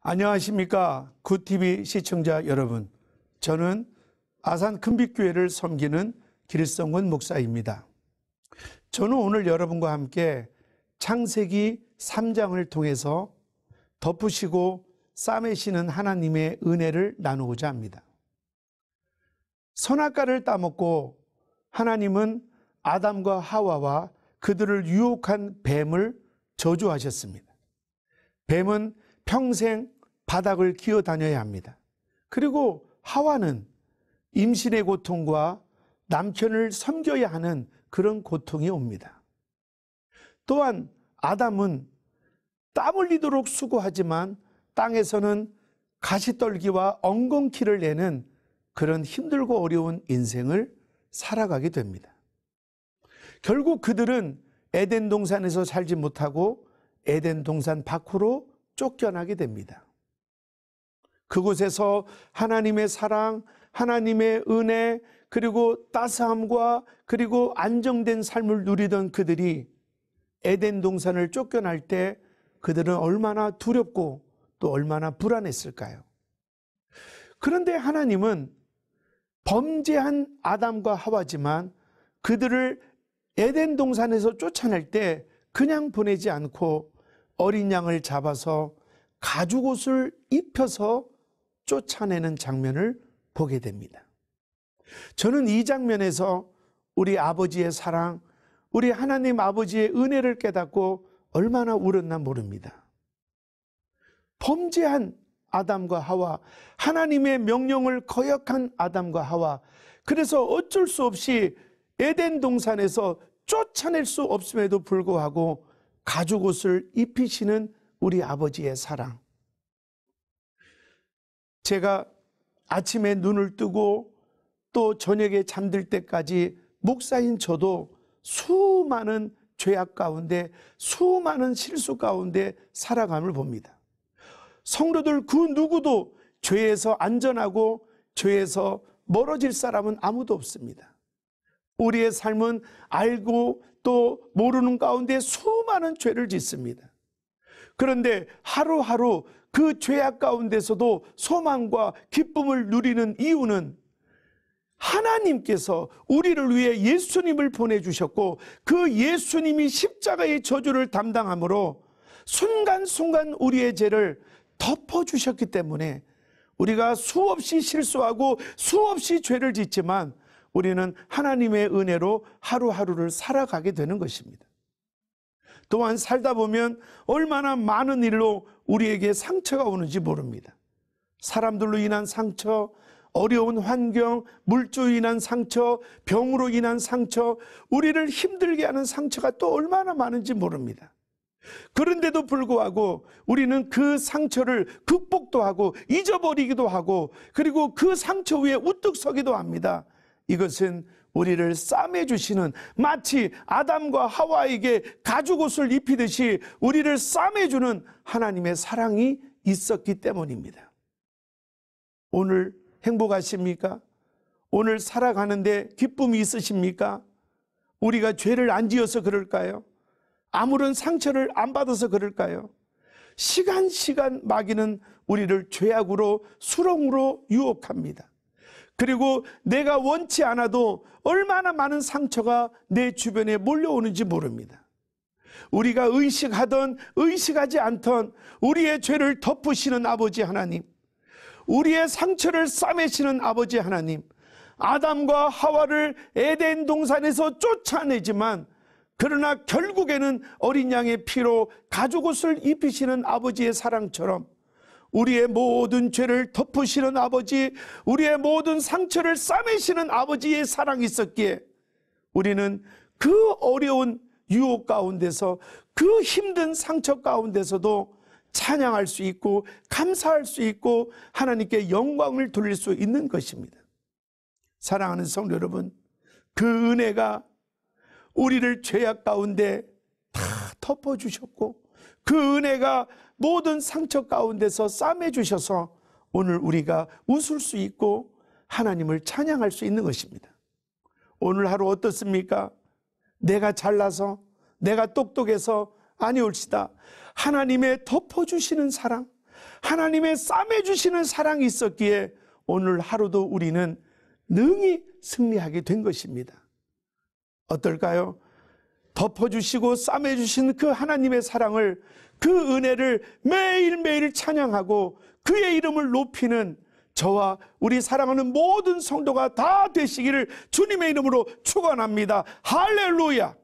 안녕하십니까 굿TV 시청자 여러분. 저는 아산 큰빛교회를 섬기는 길성원 목사입니다. 저는 오늘 여러분과 함께 창세기 3장을 통해서 덮으시고 싸매시는 하나님의 은혜를 나누고자 합니다. 선악과를 따먹고 하나님은 아담과 하와와 그들을 유혹한 뱀을 저주하셨습니다. 뱀은 평생 바닥을 기어 다녀야 합니다. 그리고 하와는 임신의 고통과 남편을 섬겨야 하는 그런 고통이 옵니다. 또한 아담은 땀 흘리도록 수고하지만 땅에서는 가시떨기와 엉겅퀴를 내는 그런 힘들고 어려운 인생을 살아가게 됩니다. 결국 그들은 에덴 동산에서 살지 못하고 에덴 동산 밖으로 쫓겨나게 됩니다. 그곳에서 하나님의 사랑, 하나님의 은혜, 그리고 따스함과 그리고 안정된 삶을 누리던 그들이 에덴 동산을 쫓겨날 때 그들은 얼마나 두렵고 또 얼마나 불안했을까요? 그런데 하나님은 범죄한 아담과 하와지만 그들을 에덴 동산에서 쫓아낼 때 그냥 보내지 않고 어린 양을 잡아서 가죽옷을 입혀서 쫓아내는 장면을 보게 됩니다. 저는 이 장면에서 우리 아버지의 사랑, 우리 하나님 아버지의 은혜를 깨닫고 얼마나 울었나 모릅니다. 범죄한 아담과 하와, 하나님의 명령을 거역한 아담과 하와, 그래서 어쩔 수 없이 에덴 동산에서 쫓아낼 수 없음에도 불구하고 가죽옷을 입히시는 우리 아버지의 사랑. 제가 아침에 눈을 뜨고 또 저녁에 잠들 때까지 목사인 저도 수많은 죄악 가운데, 수많은 실수 가운데 살아감을 봅니다. 성도들 그 누구도 죄에서 안전하고 죄에서 멀어질 사람은 아무도 없습니다. 우리의 삶은 알고 또 모르는 가운데 수많은 죄를 짓습니다. 그런데 하루하루 그 죄악 가운데서도 소망과 기쁨을 누리는 이유는 하나님께서 우리를 위해 예수님을 보내주셨고 그 예수님이 십자가의 저주를 담당함으로 순간순간 우리의 죄를 덮어주셨기 때문에 우리가 수없이 실수하고 수없이 죄를 짓지만 우리는 하나님의 은혜로 하루하루를 살아가게 되는 것입니다. 또한 살다 보면 얼마나 많은 일로 우리에게 상처가 오는지 모릅니다. 사람들로 인한 상처, 어려운 환경, 물주로 인한 상처, 병으로 인한 상처, 우리를 힘들게 하는 상처가 또 얼마나 많은지 모릅니다. 그런데도 불구하고 우리는 그 상처를 극복도 하고 잊어버리기도 하고 그리고 그 상처 위에 우뚝 서기도 합니다. 이것은 우리를 싸매주시는, 마치 아담과 하와에게 가죽옷을 입히듯이 우리를 싸매주는 하나님의 사랑이 있었기 때문입니다. 오늘 행복하십니까? 오늘 살아가는데 기쁨이 있으십니까? 우리가 죄를 안 지어서 그럴까요? 아무런 상처를 안 받아서 그럴까요? 시간 마귀는 우리를 죄악으로 수렁으로 유혹합니다. 그리고 내가 원치 않아도 얼마나 많은 상처가 내 주변에 몰려오는지 모릅니다. 우리가 의식하던 의식하지 않던 우리의 죄를 덮으시는 아버지 하나님, 우리의 상처를 싸매시는 아버지 하나님, 아담과 하와를 에덴 동산에서 쫓아내지만 그러나 결국에는 어린 양의 피로 가죽옷을 입히시는 아버지의 사랑처럼 우리의 모든 죄를 덮으시는 아버지, 우리의 모든 상처를 싸매시는 아버지의 사랑이 있었기에 우리는 그 어려운 유혹 가운데서, 그 힘든 상처 가운데서도 찬양할 수 있고 감사할 수 있고 하나님께 영광을 돌릴 수 있는 것입니다. 사랑하는 성도 여러분, 그 은혜가 우리를 죄악 가운데 다 덮어주셨고 그 은혜가 모든 상처 가운데서 싸매주셔서 오늘 우리가 웃을 수 있고 하나님을 찬양할 수 있는 것입니다. 오늘 하루 어떻습니까? 내가 잘나서, 내가 똑똑해서 아니올시다. 하나님의 덮어주시는 사랑, 하나님의 싸매주시는 사랑이 있었기에 오늘 하루도 우리는 능히 승리하게 된 것입니다. 어떨까요? 덮어주시고 싸매주신 그 하나님의 사랑을, 그 은혜를 매일매일 찬양하고 그의 이름을 높이는 저와 우리 사랑하는 모든 성도가 다 되시기를 주님의 이름으로 축원합니다. 할렐루야.